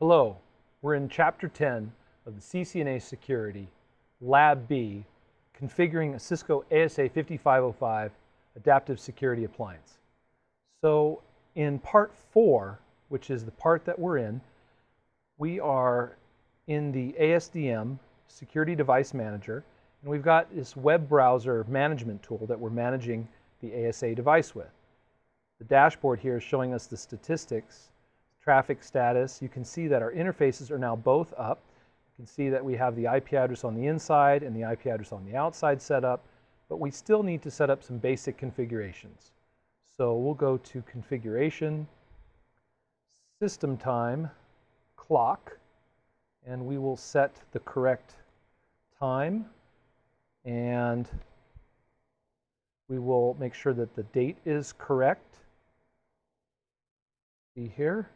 Hello, we're in Chapter 10 of the CCNA Security, Lab B, configuring a Cisco ASA 5505 adaptive security appliance. So in Part 4, which is the part that we're in, we are in the ASDM Security Device Manager, and we've got this web browser management tool that we're managing the ASA device with. The dashboard here is showing us the statistics, traffic status. You can see that our interfaces are now both up. You can see that we have the IP address on the inside and the IP address on the outside set up, but we still need to set up some basic configurations. So we'll go to Configuration, System Time, Clock, and we will set the correct time, and we will make sure that the date is correct. See here.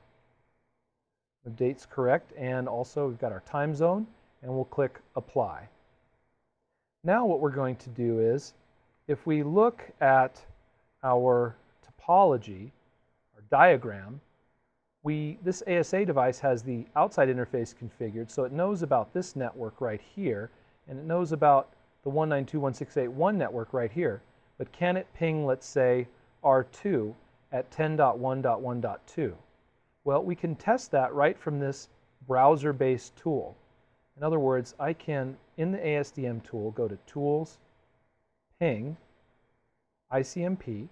The date's correct, and also we've got our time zone, and we'll click Apply. Now what we're going to do is, if we look at our topology, our diagram, this ASA device has the outside interface configured, so it knows about this network right here, and it knows about the 192.168.1 network right here, but can it ping, let's say, R2 at 10.1.1.2? Well, we can test that right from this browser-based tool. In other words, I can, in the ASDM tool, go to Tools, Ping, ICMP,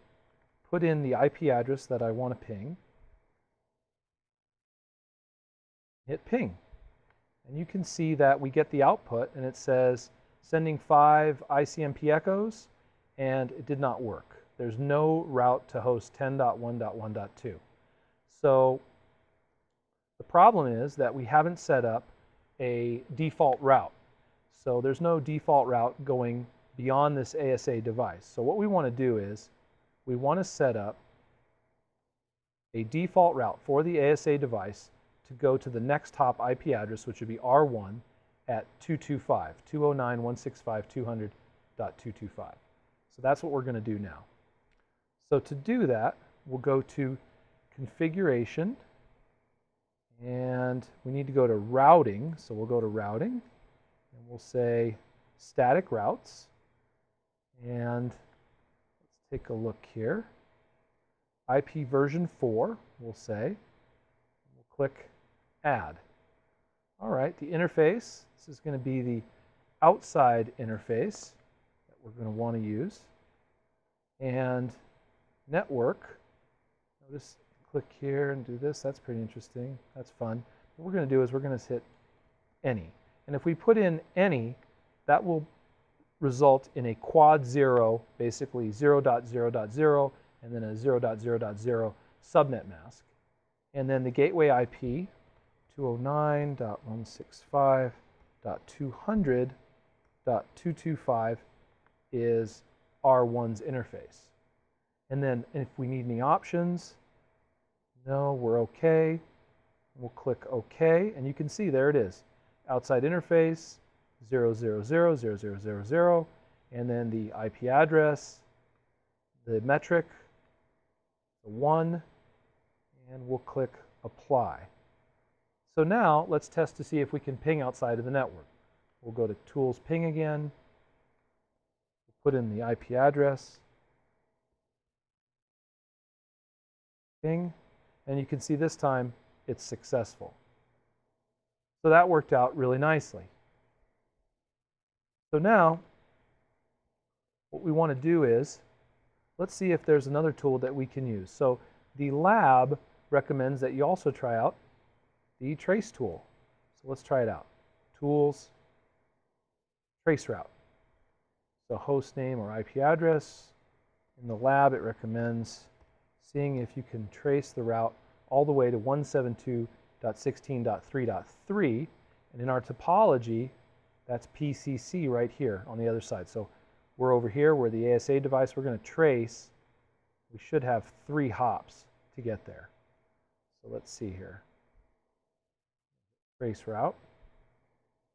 put in the IP address that I want to ping, hit Ping. And you can see that we get the output, and it says sending 5 ICMP echoes, and it did not work. There's no route to host 10.1.1.2. So the problem is that we haven't set up a default route. So there's no default route going beyond this ASA device. So what we want to do is we want to set up a default route for the ASA device to go to the next top IP address, which would be R1 at 225, 209.165.200.225. So that's what we're going to do now. So to do that, we'll go to Configuration, and we need to go to Routing. So we'll go to Routing, and we'll say Static Routes. And let's take a look here. IP version 4, we'll say. We'll click Add. All right, the interface. This is going to be the outside interface that we're going to want to use. And network. Notice, click here and do this. That's pretty interesting. That's fun. What we're going to do is we're going to hit any. And if we put in any, that will result in a quad 0, basically 0.0.0, and then a 0.0.0 subnet mask. And then the gateway IP, 209.165.200.225, is R1's interface. And then if we need any options, no, we're okay. We'll click OK, and you can see there it is. Outside interface, 0000000, and then the IP address, the metric, the 1, and we'll click Apply. So now let's test to see if we can ping outside of the network. We'll go to Tools, Ping again, put in the IP address, ping, and you can see this time it's successful. So that worked out really nicely. So now what we want to do is, let's see if there's another tool that we can use. So the lab recommends that you also try out the trace tool. So let's try it out. Tools, trace route. So host name or IP address. In the lab, it recommends seeing if you can trace the route all the way to 172.16.3.3. And in our topology, that's PCC right here on the other side. So we're over here where the ASA device, we're going to trace. We should have 3 hops to get there. So let's see here. Trace route.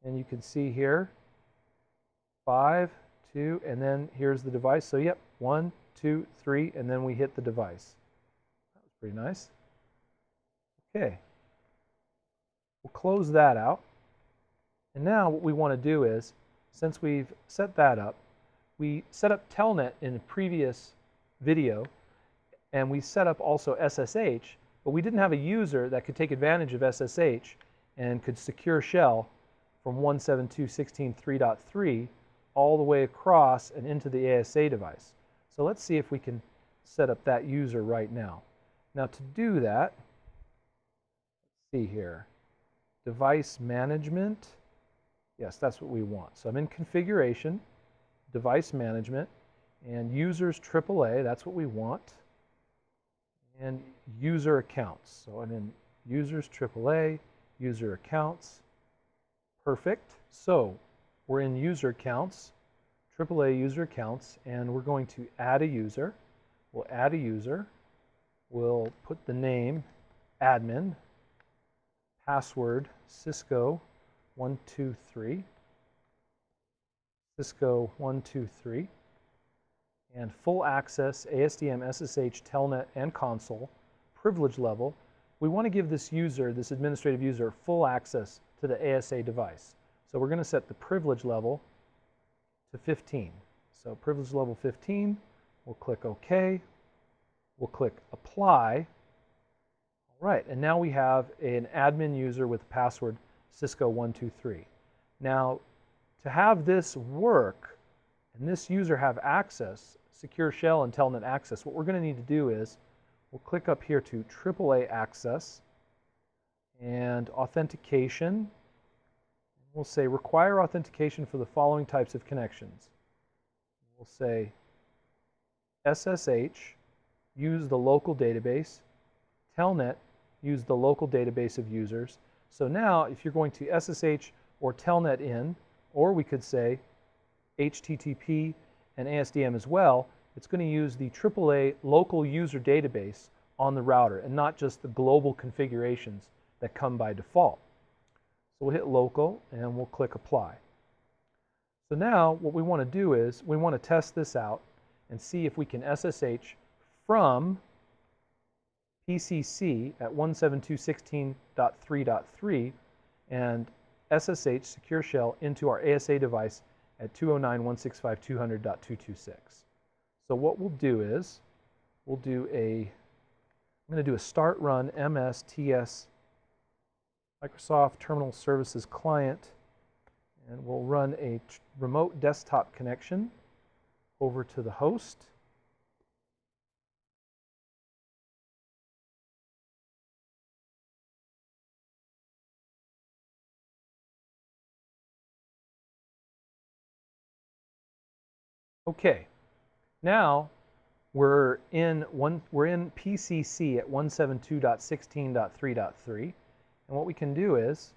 And you can see here, 5, 2, and then here's the device. So yep, 1, 2, 3, and then we hit the device. That was pretty nice. Okay. We'll close that out. And now what we want to do is, since we've set that up, we set up Telnet in a previous video, and we set up also SSH, but we didn't have a user that could take advantage of SSH and could secure shell from 172.16.3.3 all the way across and into the ASA device. So let's see if we can set up that user right now. Now to do that, let's see here, device management. Yes, that's what we want. So I'm in configuration, device management, and users AAA, that's what we want, and user accounts. So I'm in users AAA, user accounts, perfect. So we're in user accounts, AAA user accounts, and we're going to add a user. We'll add a user. We'll put the name admin, password Cisco 123, Cisco 123, and full access ASDM, SSH, Telnet, and console, privilege level. We want to give this user, this administrative user, full access to the ASA device. So we're going to set the privilege level to 15. So privilege level 15, we'll click OK. We'll click Apply. All right, and now we have an admin user with the password Cisco123. Now, to have this work and this user have access, secure shell and telnet access, what we're going to need to do is we'll click up here to AAA access and authentication. We'll say require authentication for the following types of connections. We'll say SSH, use the local database, Telnet, use the local database of users. So now if you're going to SSH or Telnet in, or we could say HTTP and ASDM as well, it's going to use the AAA local user database on the router and not just the global configurations that come by default. So we'll hit local and we'll click apply. So now what we want to do is we want to test this out and see if we can SSH from PCC at 172.16.3.3 and SSH secure shell into our ASA device at 209.165.200.226. So what we'll do is I'm going to do a start run MSTS Microsoft Terminal Services Client, and we'll run a remote desktop connection over to the host. Okay, now we're in PCC at 172.16.3.3, and what we can do is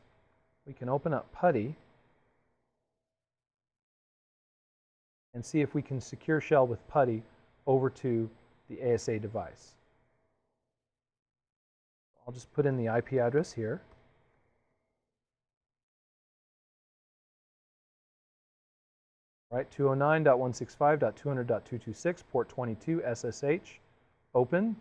we can open up PuTTY and see if we can secure shell with PuTTY over to the ASA device. I'll just put in the IP address here. Right, 209.165.200.226, port 22, SSH, open.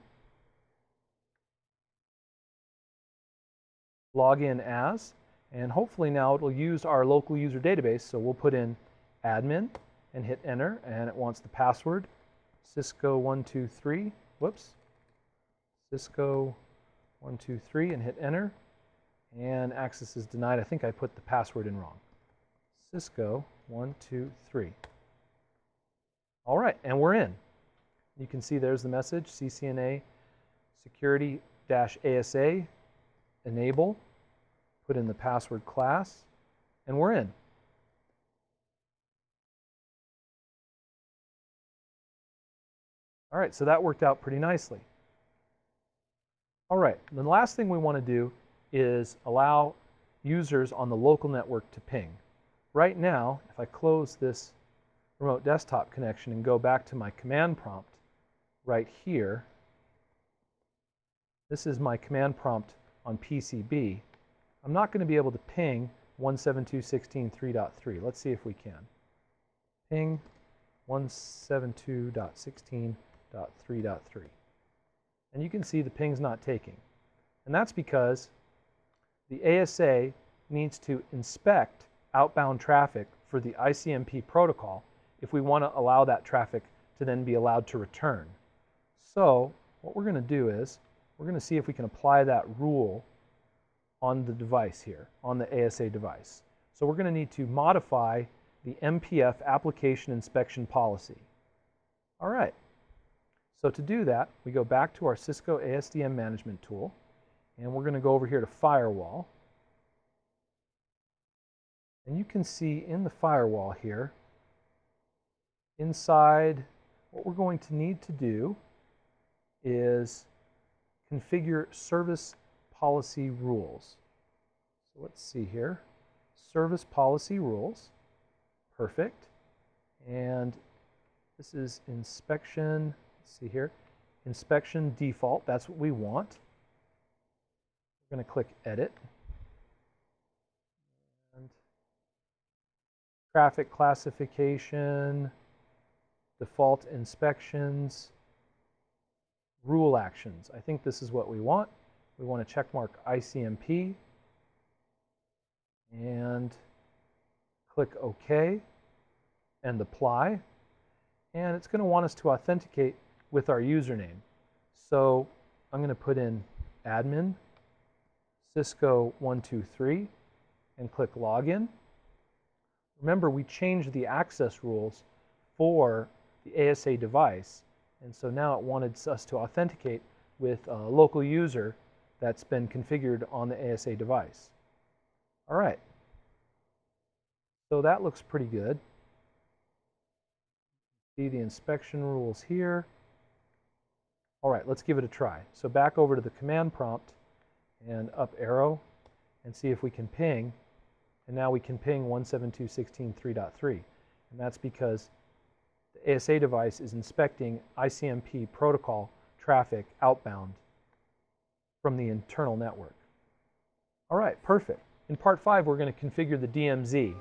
Log in as, and hopefully now it will use our local user database, so we'll put in admin and hit enter, and it wants the password, Cisco123, whoops, Cisco123, and hit enter, and access is denied. I think I put the password in wrong. Cisco123. All right, and we're in. You can see there's the message, CCNA security-ASA, enable, put in the password class, and we're in. All right, so that worked out pretty nicely. All right, the last thing we want to do is allow users on the local network to ping. Right now, if I close this remote desktop connection and go back to my command prompt right here, this is my command prompt on PCB. I'm not going to be able to ping 172.16.3.3. Let's see if we can. Ping 172.16.3.3. And you can see the ping's not taking. And that's because the ASA needs to inspect outbound traffic for the ICMP protocol if we want to allow that traffic to then be allowed to return. So what we're going to do is we're going to see if we can apply that rule on the device here, on the ASA device. So we're going to need to modify the MPF application inspection policy. All right. So to do that, we go back to our Cisco ASDM management tool, and we're going to go over here to Firewall. And you can see in the firewall here, inside, what we're going to need to do is configure service policy rules. So let's see here. Service policy rules. Perfect. And this is inspection. Let's see here. Inspection default. That's what we want. We're going to click Edit. And traffic classification, default inspections, rule actions. I think this is what we want. We want to checkmark ICMP and click OK and apply. And it's going to want us to authenticate with our username. So I'm going to put in admin Cisco123 and click login. Remember, we changed the access rules for the ASA device, and so now it wanted us to authenticate with a local user that's been configured on the ASA device. All right, so that looks pretty good. See the inspection rules here. All right, let's give it a try. So back over to the command prompt and up arrow and see if we can ping. And now we can ping 172.16.3.3. And that's because the ASA device is inspecting ICMP protocol traffic outbound from the internal network. All right, perfect. In part 5, we're going to configure the DMZ.